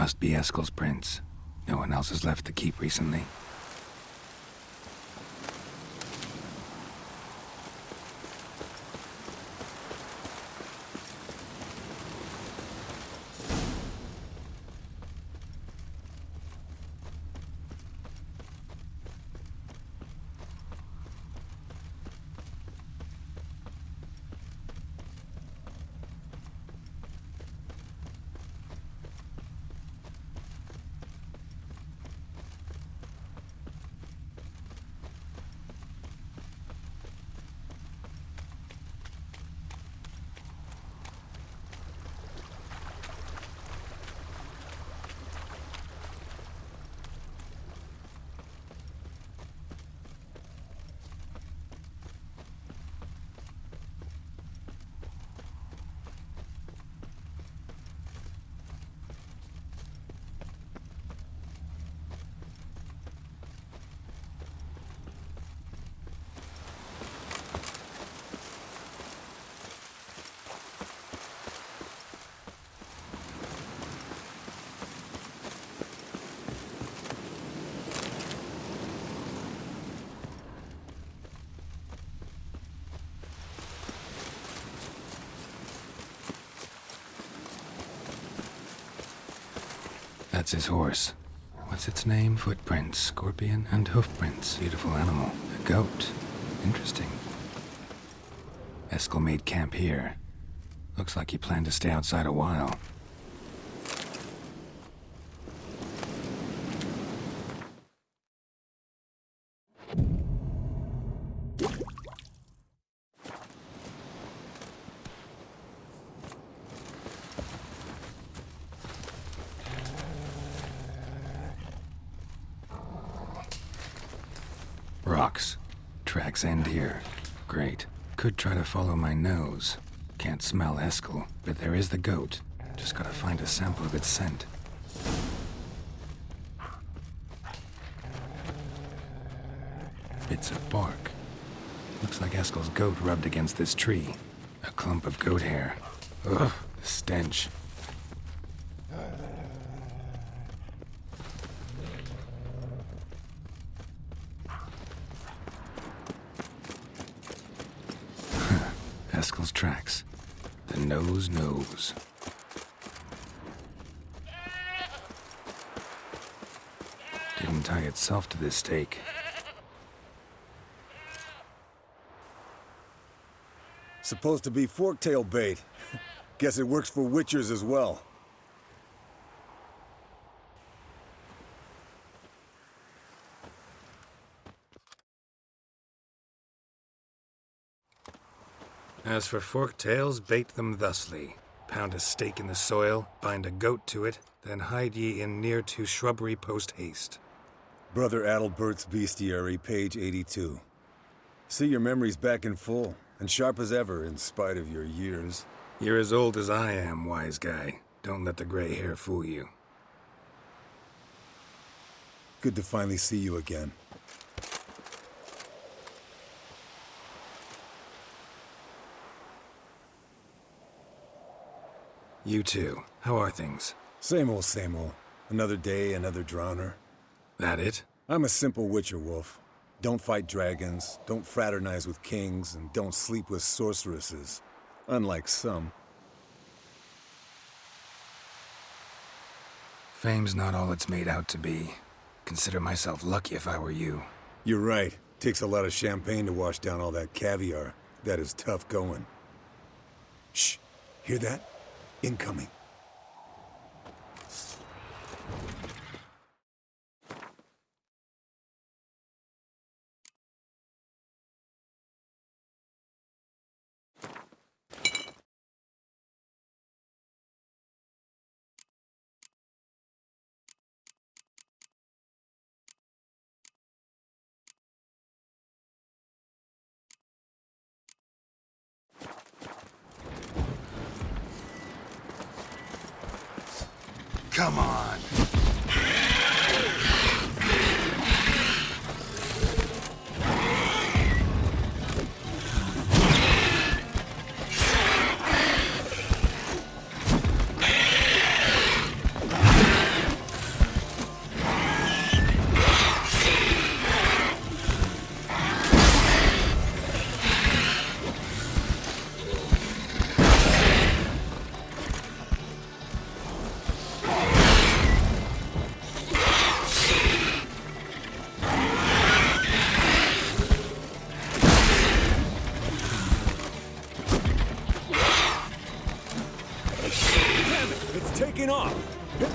Must be Eskel's prints. No one else has left the keep recently. That's his horse. What's its name? Footprints, scorpion, and hoofprints. Beautiful animal. A goat. Interesting. Eskel made camp here. Looks like he planned to stay outside a while. Rocks. Tracks end here. Great. Could try to follow my nose. Can't smell Eskel, but there is the goat. Just gotta find a sample of its scent. Bits of bark. Looks like Eskel's goat rubbed against this tree. A clump of goat hair. Ugh, the stench. Eskel's tracks. The nose knows. Didn't tie itself to this stake. Supposed to be forktail bait. Guess it works for witchers as well. As for forked tails, bait them thusly. Pound a stake in the soil, bind a goat to it, then hide ye in near to shrubbery post haste. Brother Adalbert's Bestiary, page 82. See your memories back in full, and sharp as ever in spite of your years. You're as old as I am, wise guy. Don't let the gray hair fool you. Good to finally see you again. You too. How are things? Same old, same old. Another day, another drowner. That it? I'm a simple witcher wolf. Don't fight dragons, don't fraternize with kings, and don't sleep with sorceresses. Unlike some. Fame's not all it's made out to be. Consider myself lucky if I were you. You're right. Takes a lot of champagne to wash down all that caviar. That is tough going. Shh. Hear that? Incoming. Come on.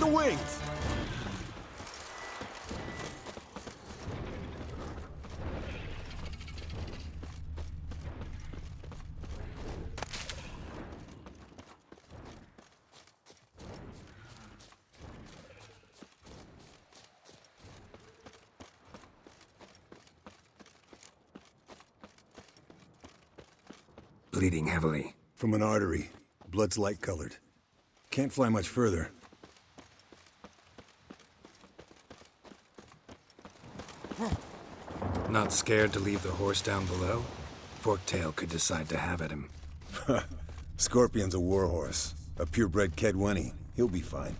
wings! Bleeding heavily. From an artery. Blood's light-colored. Can't fly much further. Not scared to leave the horse down below? Forktail could decide to have at him. Scorpion's a warhorse. A purebred Kedwenny. He'll be fine.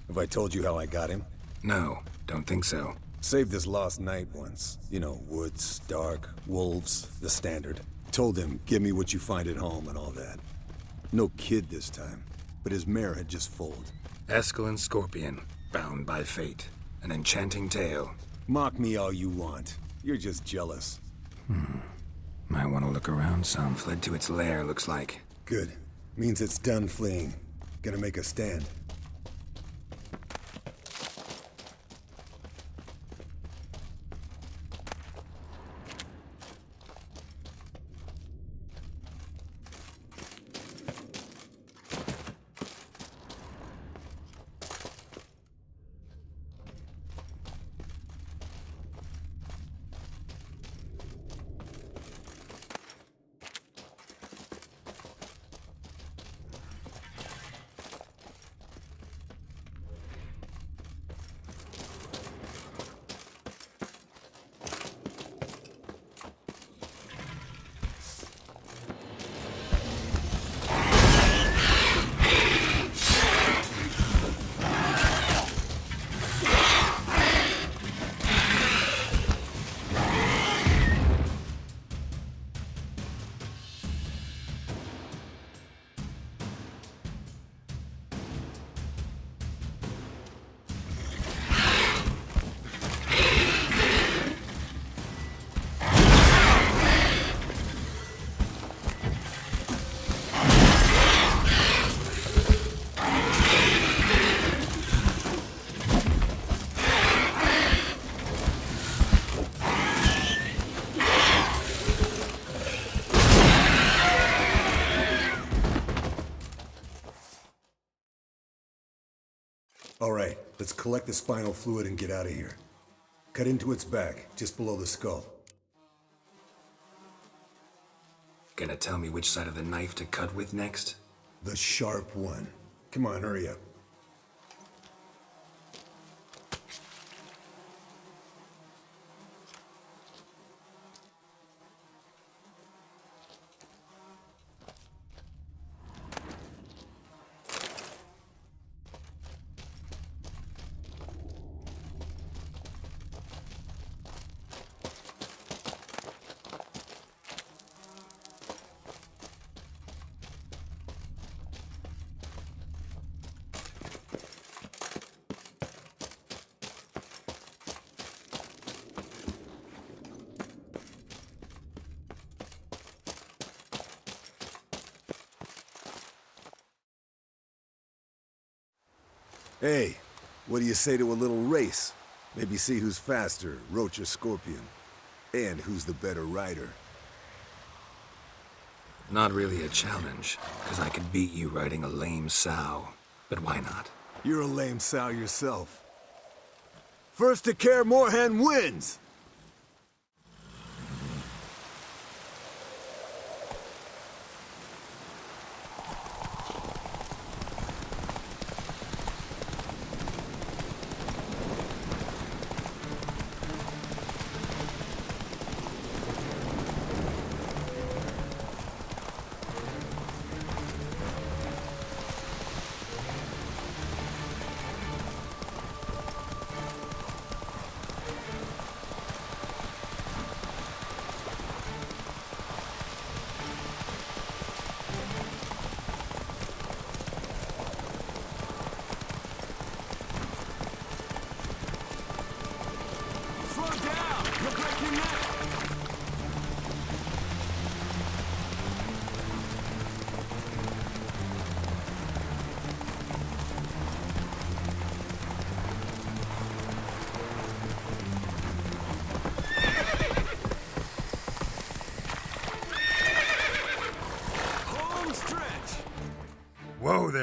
Have I told you how I got him? No, don't think so. Saved this lost knight once. You know, woods, dark, wolves, the standard. Told him, give me what you find at home and all that. No kid this time, but his mare had just foaled. Eskel and Scorpion, bound by fate. An enchanting tale. Mock me all you want. You're just jealous. Might want to look around some. Fled to its lair, looks like. Good. Means it's done fleeing. Gonna make a stand. All right, let's collect the spinal fluid and get out of here. Cut into its back, just below the skull. Gonna tell me which side of the knife to cut with next? The sharp one. Come on, hurry up. Hey, what do you say to a little race? Maybe see who's faster, Roach or Scorpion. And who's the better rider. Not really a challenge, because I could beat you riding a lame sow. But why not? You're a lame sow yourself. First to Care Moorhen wins!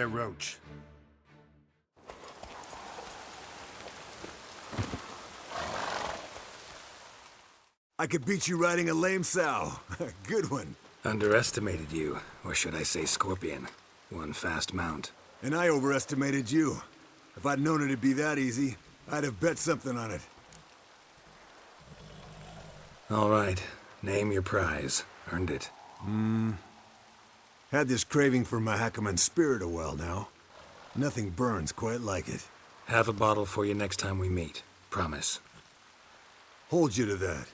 there, Roach. I could beat you riding a lame sow. Good one. Underestimated you, or should I say Scorpion. One fast mount. And I overestimated you. If I'd known it'd be that easy, I'd have bet something on it. All right, name your prize. Earned it. Had this craving for Mahakaman spirit a while now. Nothing burns quite like it. Have a bottle for you next time we meet. Promise. Hold you to that.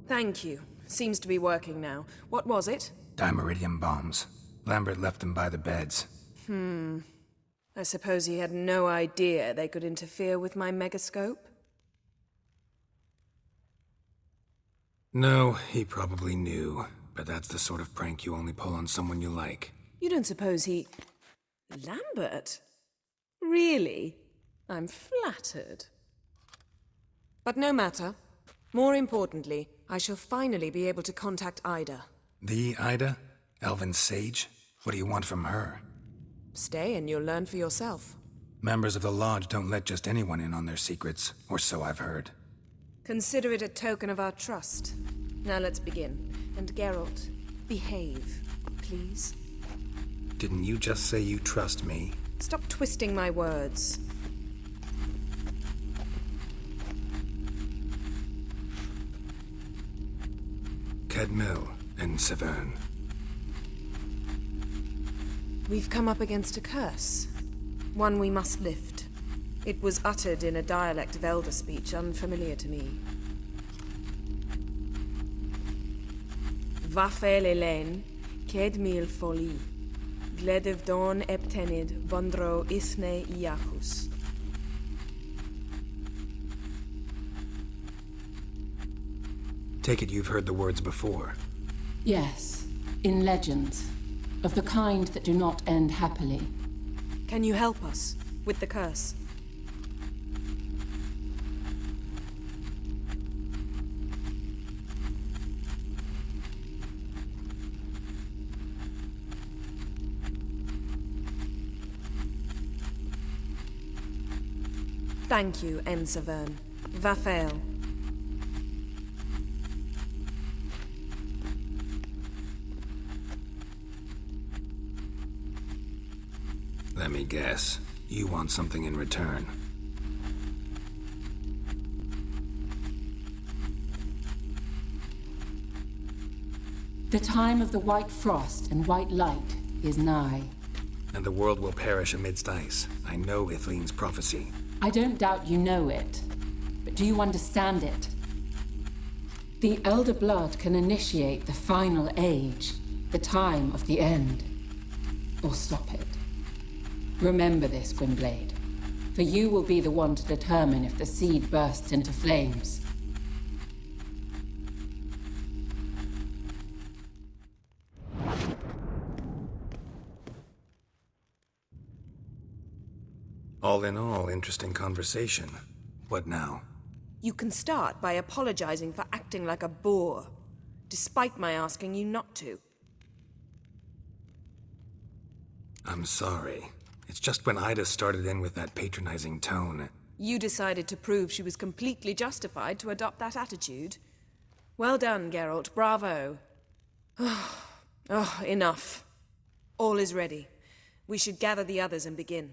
Thank you. Seems to be working now. What was it? Dimeridium bombs. Lambert left them by the beds. I suppose he had no idea they could interfere with my megascope? No, he probably knew. But that's the sort of prank you only pull on someone you like. You don't suppose he... Lambert? Really? I'm flattered. But no matter. More importantly, I shall finally be able to contact Ida. The Ida? Elven sage? What do you want from her? Stay and you'll learn for yourself. Members of the Lodge don't let just anyone in on their secrets, or so I've heard. Consider it a token of our trust. Now let's begin. And Geralt, behave, please. Didn't you just say you trust me? Stop twisting my words. Cadmil and Severn. We've come up against a curse. One we must lift. It was uttered in a dialect of Elder speech unfamiliar to me. Vafel Elen, Kedmil Foli, Gledev Don Eptenid, Bondro Ithne Iacus. Take it you've heard the words before. Yes, in legends, of the kind that do not end happily. Can you help us with the curse? Thank you, Severn. Vafel. Let me guess. You want something in return. The time of the white frost and white light is nigh. And the world will perish amidst ice. I know Ithleen's prophecy. I don't doubt you know it, but do you understand it? The Elder Blood can initiate the final age, the time of the end, or stop it. Remember this, Gwynblade. For you will be the one to determine if the seed bursts into flames. All in all, interesting conversation. What now? You can start by apologizing for acting like a boor, despite my asking you not to. I'm sorry. It's just when Ida started in with that patronizing tone. You decided to prove she was completely justified to adopt that attitude. Well done, Geralt. Bravo. Oh, enough. All is ready. We should gather the others and begin.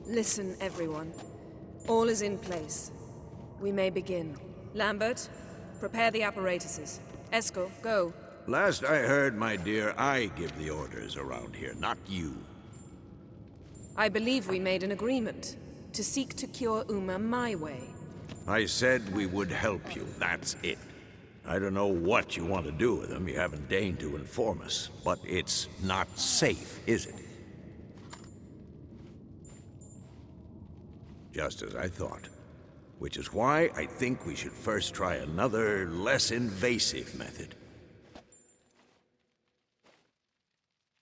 Listen, everyone. All is in place. We may begin. Lambert, prepare the apparatuses. Eskel, go. Last I heard, my dear, I give the orders around here, not you. I believe we made an agreement to seek to cure Uma my way. I said we would help you, that's it. I don't know what you want to do with them, you haven't deigned to inform us. But it's not safe, is it? Just as I thought. Which is why I think we should first try another, less invasive method.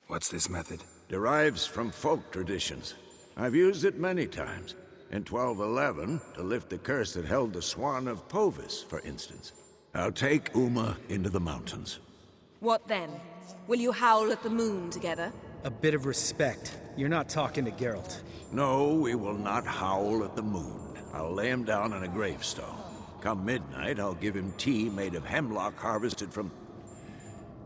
What's this method? Derives from folk traditions. I've used it many times. In 1211, to lift the curse that held the Swan of Povis, for instance. I'll take Uma into the mountains. What then? Will you howl at the moon together? A bit of respect. You're not talking to Geralt. No, we will not howl at the moon. I'll lay him down on a gravestone. Come midnight, I'll give him tea made of hemlock harvested from...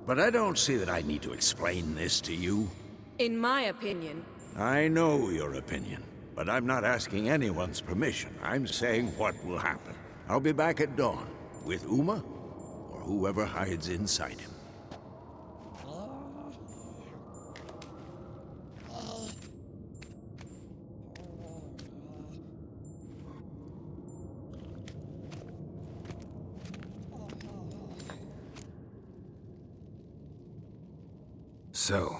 But I don't see that I need to explain this to you. In my opinion... I know your opinion, but I'm not asking anyone's permission. I'm saying what will happen. I'll be back at dawn, with Uma, or whoever hides inside him. So,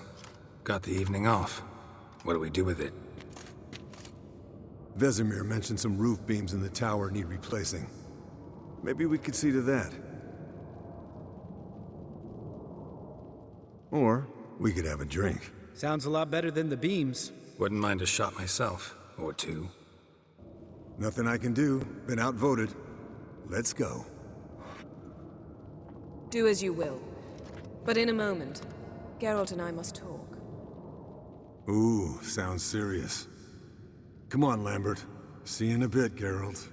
got the evening off. What do we do with it? Vesemir mentioned some roof beams in the tower need replacing. Maybe we could see to that. Or we could have a drink. Sounds a lot better than the beams. Wouldn't mind a shot myself, or two. Nothing I can do. Been outvoted. Let's go. Do as you will. But in a moment, Geralt and I must talk. Ooh, sounds serious. Come on, Lambert. See you in a bit, Geralt.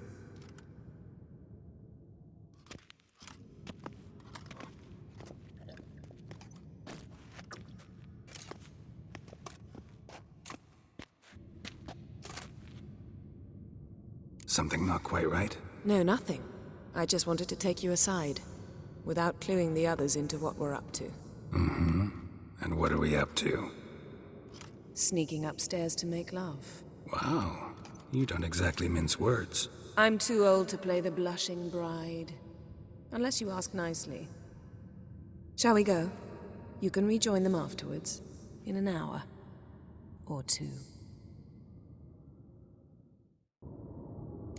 Something not quite right? No, nothing. I just wanted to take you aside, without cluing the others into what we're up to. Mm-hmm. And what are we up to? Sneaking upstairs to make love. Wow. You don't exactly mince words. I'm too old to play the blushing bride. Unless you ask nicely. Shall we go? You can rejoin them afterwards. In an hour. Or two.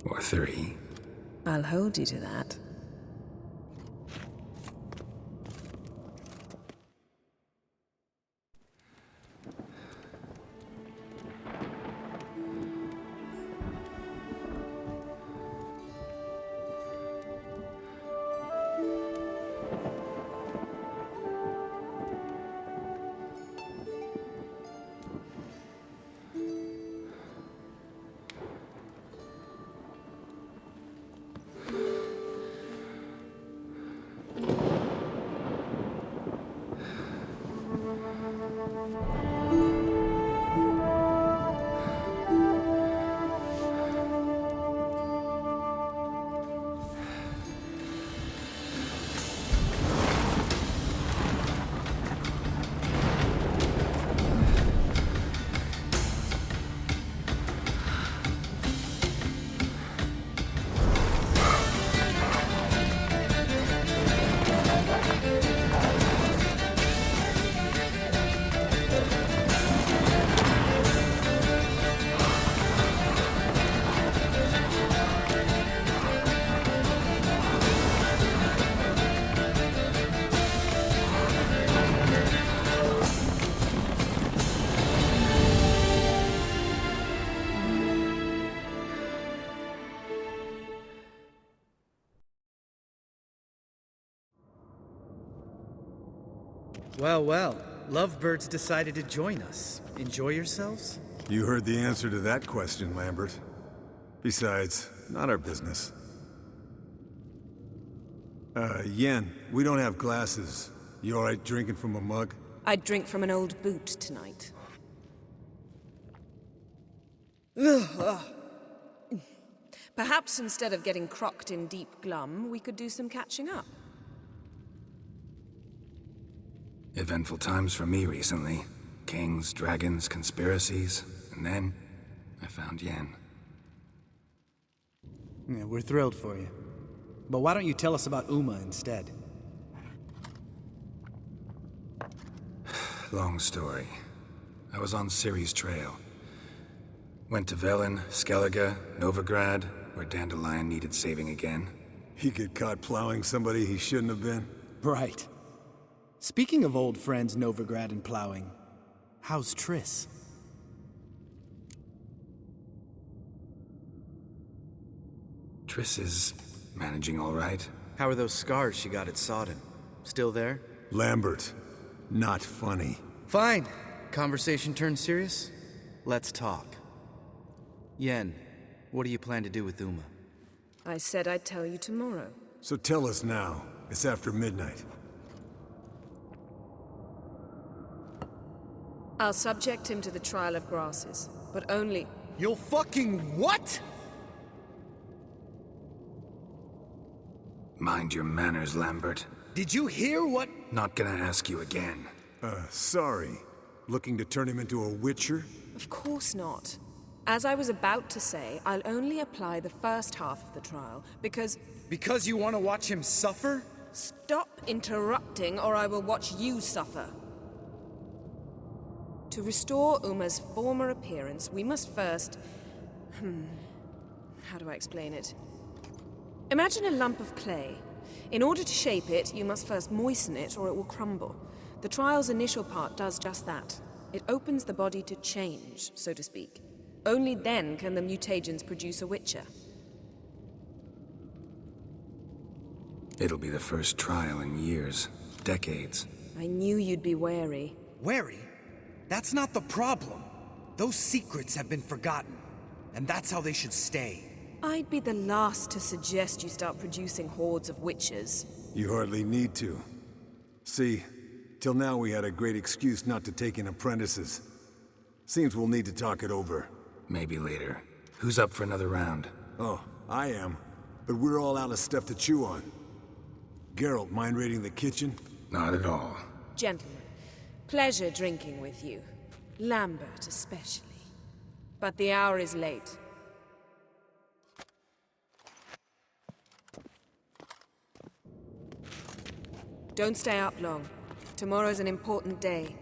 Or three. I'll hold you to that. Well, well. Lovebirds decided to join us. Enjoy yourselves? You heard the answer to that question, Lambert. Besides, not our business. Yen, we don't have glasses. You alright drinking from a mug? I'd drink from an old boot tonight. Perhaps instead of getting crocked in deep glum, we could do some catching up. Eventful times for me recently. Kings, dragons, conspiracies, and then I found Yen. Yeah, we're thrilled for you. But why don't you tell us about Uma instead? Long story. I was on Ciri's trail. Went to Velen, Skellige, Novigrad, where Dandelion needed saving again. He get caught plowing somebody he shouldn't have been? Right. Speaking of old friends Novigrad and plowing, how's Triss? Triss is managing all right. How are those scars she got at Sodden? Still there? Lambert, not funny. Fine. Conversation turned serious? Let's talk. Yen, what do you plan to do with Uma? I said I'd tell you tomorrow. So tell us now. It's after midnight. I'll subject him to the trial of grasses, but only... You'll fucking what? Mind your manners, Lambert. Did you hear what? Not gonna ask you again. Sorry. Looking to turn him into a witcher? Of course not. As I was about to say, I'll only apply the first half of the trial, because... Because you want to watch him suffer? Stop interrupting, or I will watch you suffer. To restore Uma's former appearance, we must first... How do I explain it? Imagine a lump of clay. In order to shape it, you must first moisten it, or it will crumble. The trial's initial part does just that. It opens the body to change, so to speak. Only then can the mutagens produce a witcher. It'll be the first trial in years. Decades. I knew you'd be wary. Wary? That's not the problem. Those secrets have been forgotten, and that's how they should stay. I'd be the last to suggest you start producing hordes of witches. You hardly need to. See, till now we had a great excuse not to take in apprentices. Seems we'll need to talk it over. Maybe later. Who's up for another round? Oh, I am. But we're all out of stuff to chew on. Geralt, mind raiding the kitchen? Not at all. Gentlemen, pleasure drinking with you. Lambert especially. But the hour is late. Don't stay up long. Tomorrow's an important day.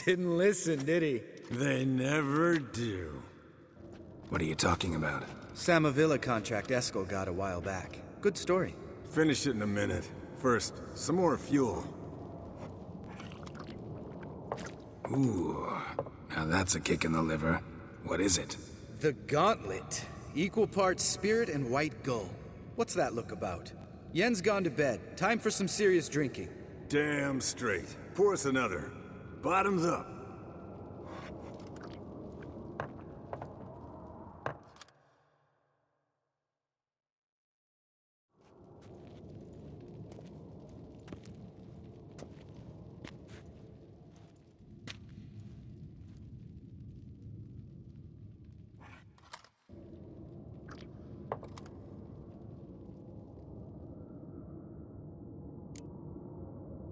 Didn't listen, did he? They never do. What are you talking about? Samavilla contract Eskel got a while back. Good story. Finish it in a minute. First, some more fuel. Ooh, now that's a kick in the liver. What is it? The Gauntlet. Equal parts spirit and white gull. What's that look about? Yen's gone to bed. Time for some serious drinking. Damn straight. Pour us another. Bottoms up.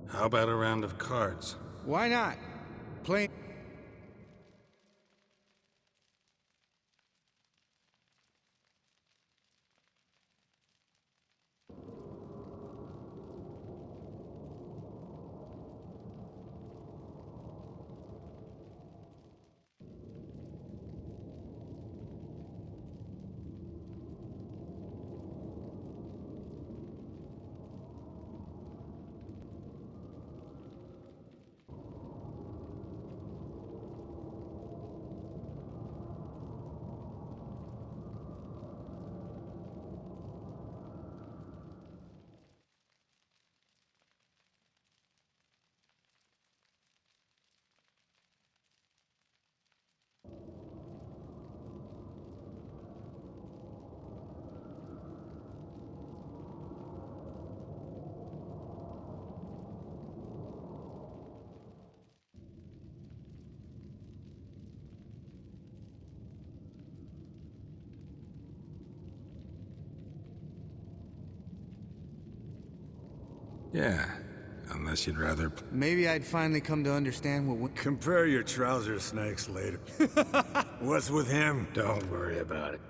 How about a round of cards? Why not? Plain... Yeah, unless you'd rather... Maybe I'd finally come to understand what... Compare your trouser snakes later. What's with him? Don't worry about it.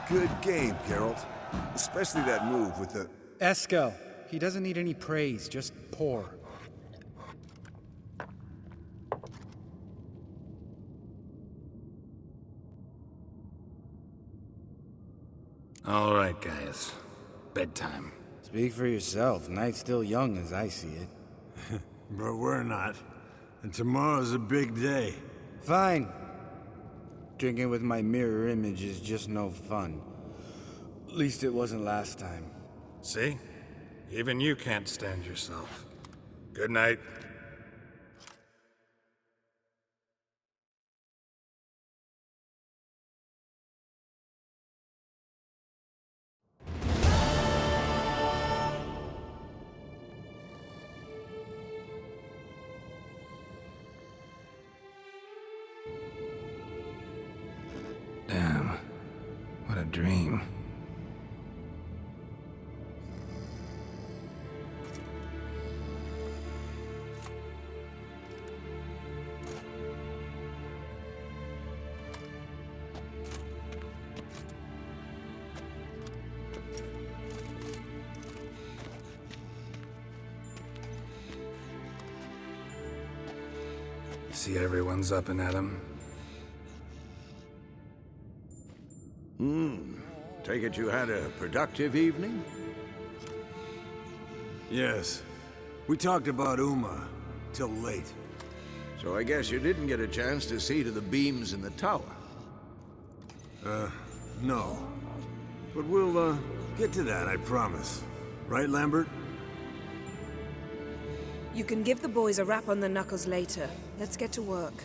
Good game, Geralt. Especially that move with the... Eskel. He doesn't need any praise, just pour. All right, guys. Bedtime. Speak for yourself. Night's still young as I see it. But we're not. And tomorrow's a big day. Fine. Drinking with my mirror image is just no fun. At least it wasn't last time. See? Even you can't stand yourself. Good night. Damn. What a dream. See everyone's up and at 'em. Take it you had a productive evening? Yes. We talked about Uma till late. So I guess you didn't get a chance to see to the beams in the tower. No. But we'll, get to that, I promise. Right, Lambert? You can give the boys a rap on the knuckles later. Let's get to work.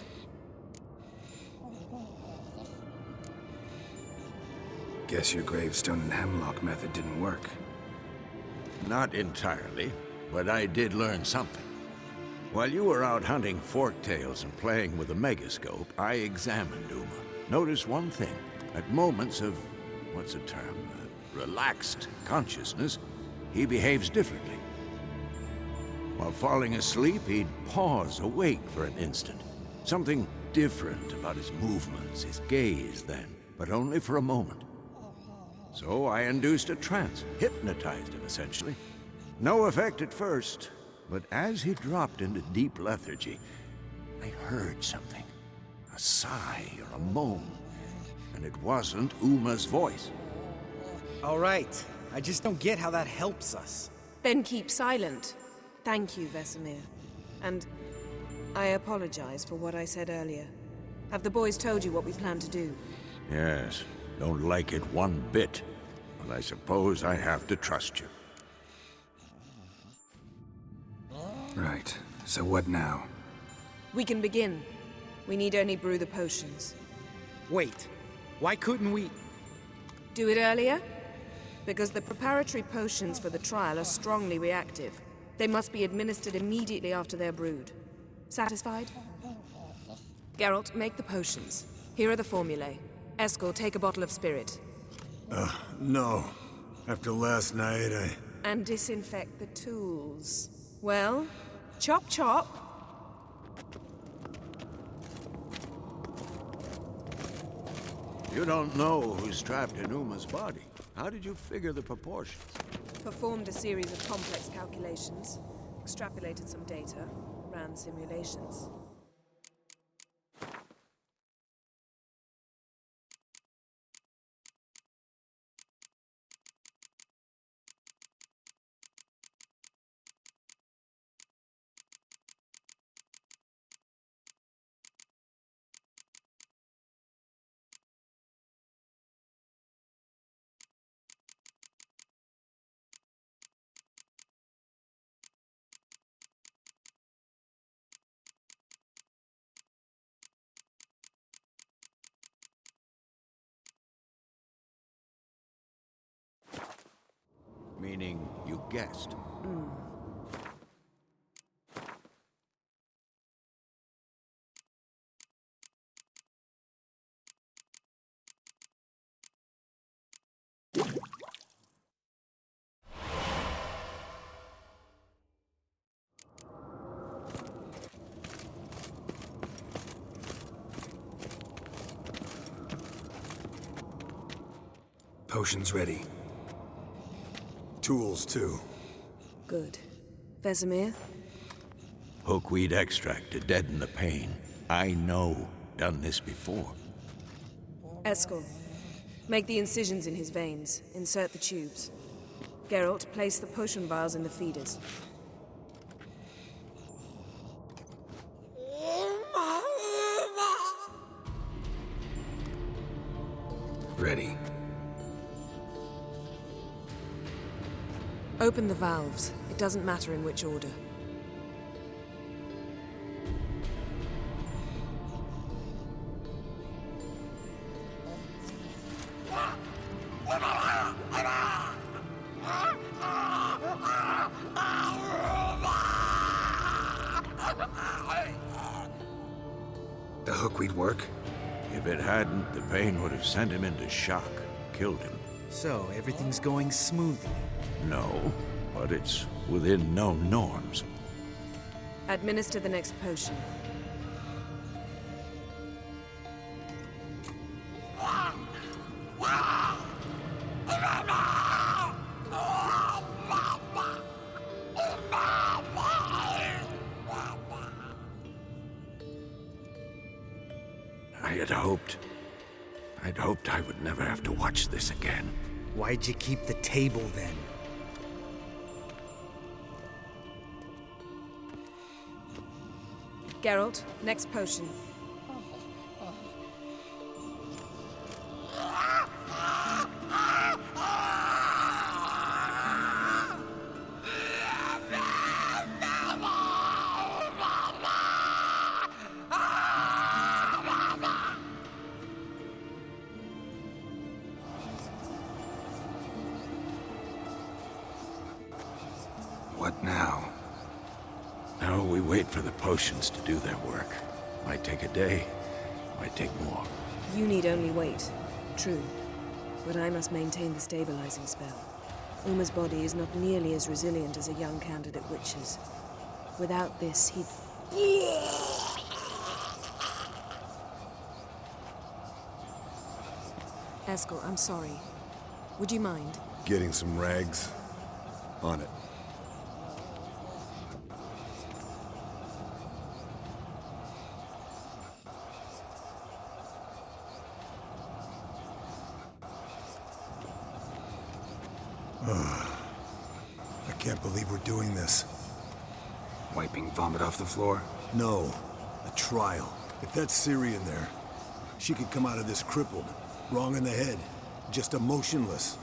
Guess your gravestone and hemlock method didn't work. Not entirely, but I did learn something. While you were out hunting forktails and playing with a megascope, I examined Uma. Notice one thing. At moments of, what's the term, relaxed consciousness, he behaves differently. While falling asleep, he'd pause, awake for an instant. Something different about his movements, his gaze then, but only for a moment. So I induced a trance, hypnotized him essentially. No effect at first, but as he dropped into deep lethargy, I heard something. A sigh or a moan. And it wasn't Uma's voice. All right. I just don't get how that helps us. Then keep silent. Thank you, Vesemir. And I apologize for what I said earlier. Have the boys told you what we plan to do? Yes, don't like it one bit. But I suppose I have to trust you. Right. So what now? We can begin. We need only brew the potions. Wait. Why couldn't we... Do it earlier? Because the preparatory potions for the trial are strongly reactive. They must be administered immediately after they're brewed. Satisfied? Geralt, make the potions. Here are the formulae. Eskel, take a bottle of spirit. No. After last night, And disinfect the tools. Well, chop chop. You don't know who's trapped in Uma's body. How did you figure the proportions? Performed a series of complex calculations, extrapolated some data, ran simulations. Meaning you guessed. Potions ready. tools too. Good. Vesemir? Hookweed extract to deaden the pain. I know. Done this before. Eskel, make the incisions in his veins. Insert the tubes. Geralt, place the potion vials in the feeders. Ready. Open the valves. It doesn't matter in which order. The hookweed work? If it hadn't, the pain would have sent him into shock, killed him. So, everything's going smoothly. No, but it's within known norms. Administer the next potion. I'd hoped I would never have to watch this again. Why'd you keep the table then? Geralt, next potion. What now? Now we wait for the potions to do their work. Might take a day, might take more. You need only wait. True. But I must maintain the stabilizing spell. Uma's body is not nearly as resilient as a young candidate witch's. Without this, he'd... Eskel, I'm sorry. Would you mind? Getting some rags? On it. I can't believe we're doing this. Wiping vomit off the floor? No, a trial. If that's Ciri in there, she could come out of this crippled, wrong in the head, just emotionless.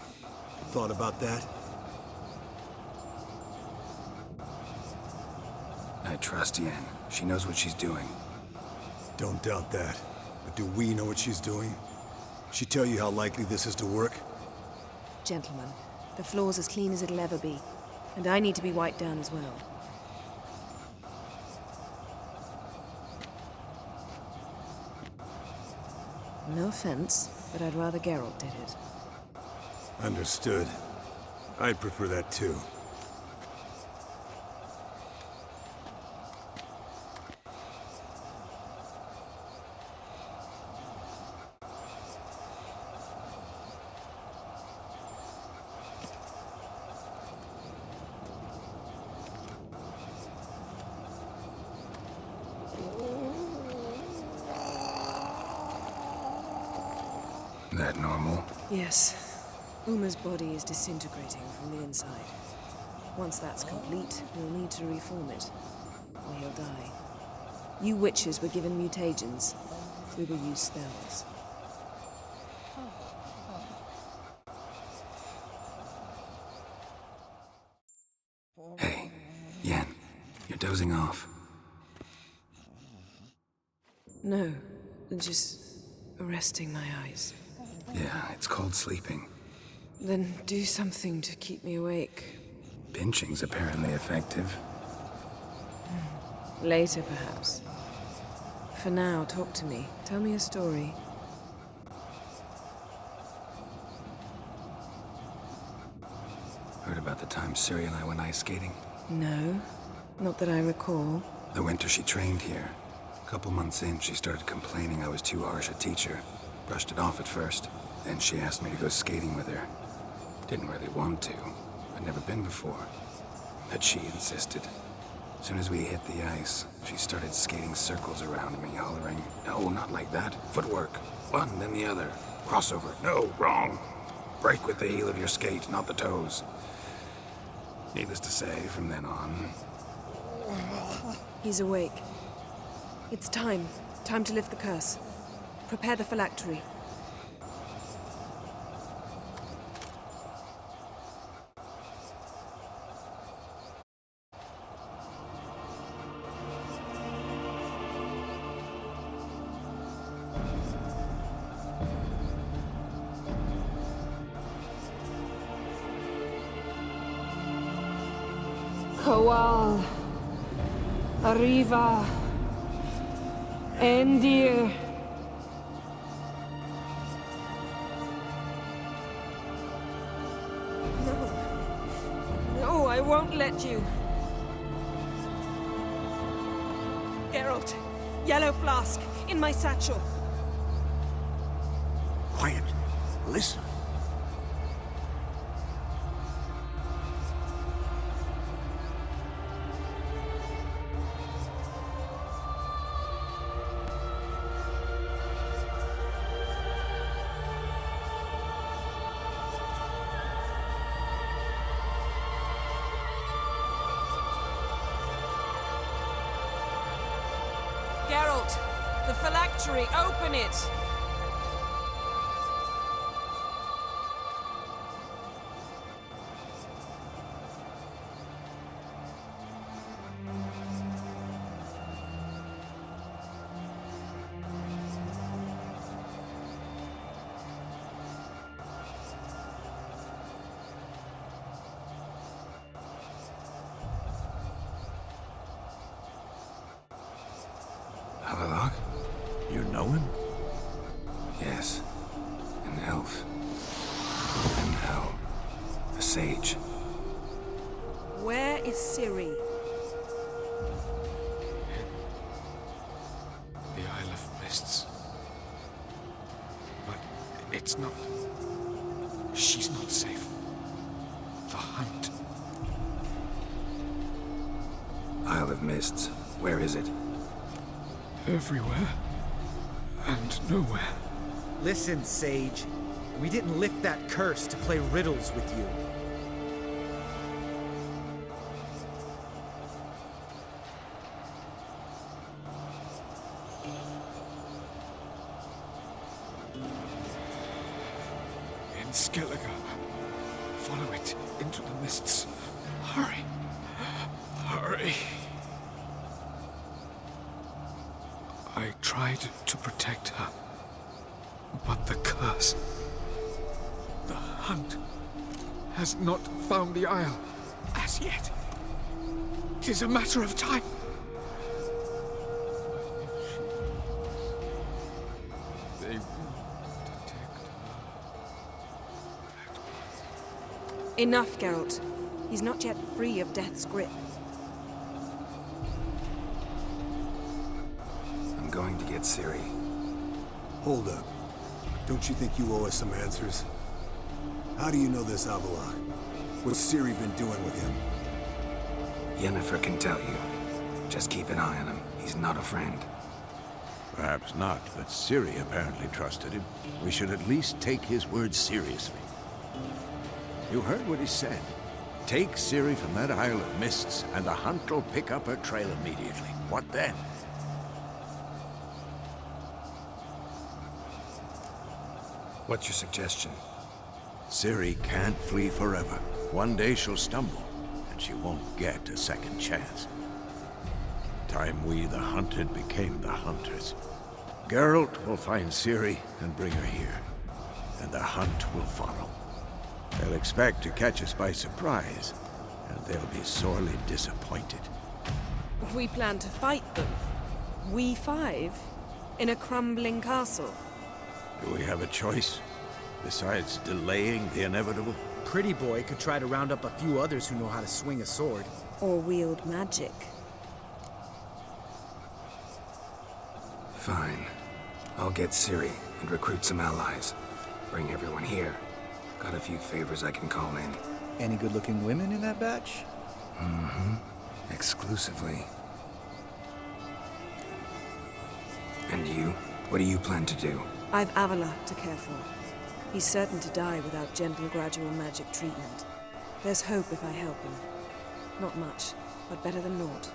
Thought about that? I trust Yen. She knows what she's doing. Don't doubt that. But do we know what she's doing? She tell you how likely this is to work? Gentlemen, the floor's as clean as it'll ever be. And I need to be wiped down as well. No offense, but I'd rather Geralt did it. Understood. I'd prefer that too. That normal? Yes. Uma's body is disintegrating from the inside. Once that's complete, we'll need to reform it, or he'll die. You witches were given mutagens. We will use spells. Hey, Yen, you're dozing off. No, just resting my eyes. Yeah, it's called sleeping. Then do something to keep me awake. Pinching's apparently effective. Later, perhaps. For now, talk to me. Tell me a story. Heard about the time Ciri and I went ice skating? No, not that I recall. The winter she trained here. A couple months in, she started complaining I was too harsh a teacher. Brushed it off at first. Then she asked me to go skating with her. Didn't really want to. I'd never been before. But she insisted. As soon as we hit the ice, she started skating circles around me, hollering, "No, not like that. Footwork. One, then the other. Crossover. No, wrong. Break with the heel of your skate, not the toes." Needless to say, from then on... He's awake. It's time. Time to lift the curse. Prepare the phylactery. Kowal, Arriva, Endir. No, I won't let you. Geralt, yellow flask, in my satchel. Quiet. Listen. Geralt, the phylactery, open it! Havelock? You know him? Yes. An elf. And hell. A sage. Where is Ciri? It's not... She's not safe. The hunt. Isle of Mists. Where is it? Everywhere. And nowhere. Listen, Sage. We didn't lift that curse to play riddles with you. In Skellige. Follow it into the mists. Hurry. Hurry. I tried to protect her. But the curse... The hunt has not found the Isle as yet. It is a matter of time. They will detect her. Enough, Geralt. He's not yet free of death's grip. I'm going to get Ciri. Hold up. Don't you think you owe us some answers? How do you know this Avallac'h? What's Ciri been doing with him? Yennefer can tell you. Just keep an eye on him. He's not a friend. Perhaps not, but Ciri apparently trusted him. We should at least take his words seriously. You heard what he said. Take Ciri from that Isle of Mists, and the hunt will pick up her trail immediately. What then? What's your suggestion? Ciri can't flee forever. One day she'll stumble, and she won't get a second chance. Time we, the hunted, became the hunters. Geralt will find Ciri and bring her here, and the hunt will follow. They'll expect to catch us by surprise, and they'll be sorely disappointed. We plan to fight them. We five? In a crumbling castle? Do we have a choice? Besides delaying the inevitable? Pretty Boy could try to round up a few others who know how to swing a sword. Or wield magic. Fine. I'll get Ciri and recruit some allies. Bring everyone here. Got a few favors I can call in. Any good-looking women in that batch? Mm-hmm. Exclusively. And you? What do you plan to do? I've Avallac'h to care for. He's certain to die without gentle, gradual magic treatment. There's hope if I help him. Not much, but better than naught.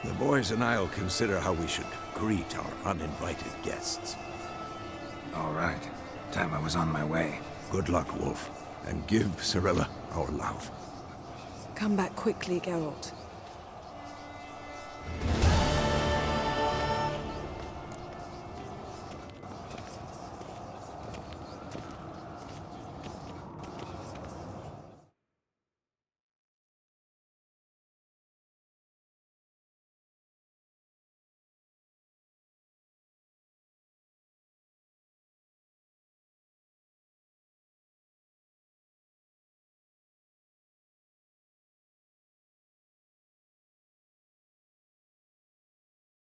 The boys and I'll consider how we should greet our uninvited guests. All right. Time I was on my way. Good luck, Wolf, and give Cirilla our love. Come back quickly, Geralt.